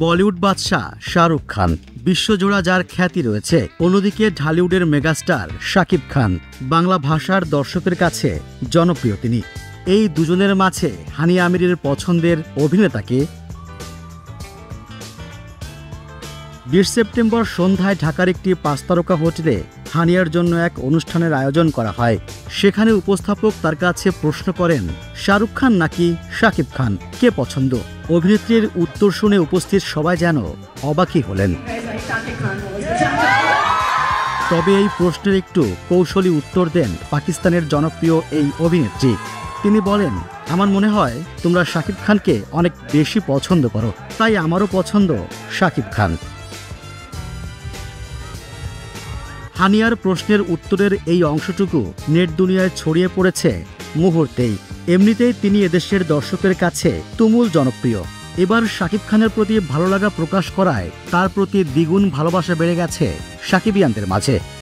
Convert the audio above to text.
বলিউড বাদশাহ শাহরুখ খান, বিশ্বজোড়া যার খ্যাতি রয়েছে। অন্যদিকে ঢালিউডের মেগাস্টার শাকিব খান, বাংলা ভাষার দর্শকের কাছে জনপ্রিয় তিনি। এই দুজনের মাঝে হানিয়া আমিরের পছন্দের অভিনেতাকে 20 সেপ্টেম্বর সন্ধ্যায় ঢাকার একটি 5 তারকা হোটেলে হানিয়ার জন্য এক অনুষ্ঠানের আয়োজন করা হয়। সেখানে উপস্থাপক তার কাছে প্রশ্ন করেন, শাহরুখ খান নাকি শাকিব খান, কে পছন্দ? অভিনেত্রীর উত্তর শুনে উপস্থিত সবাই যেন অবাকই হলেন। তবে এই প্রশ্নের একটু কৌশলী উত্তর দেন পাকিস্তানের জনপ্রিয় এই অভিনেত্রী। তিনি বলেন, আমার মনে হয় তোমরা শাকিব খানকে অনেক বেশি পছন্দ করো, তাই আমারও পছন্দ শাকিব খান। হানিয়ার প্রশ্নের উত্তরের এই অংশটুকু নেট দুনিয়ায় ছড়িয়ে পড়েছে মুহূর্তেই। এমনিতেই তিনি এদেশের দর্শকের কাছে তুমুল জনপ্রিয়। এবার শাকিব খানের প্রতি ভালো লাগা প্রকাশ করায় তার প্রতি দ্বিগুণ ভালোবাসা বেড়ে গেছে শাকিবিয়ানদের মাঝে।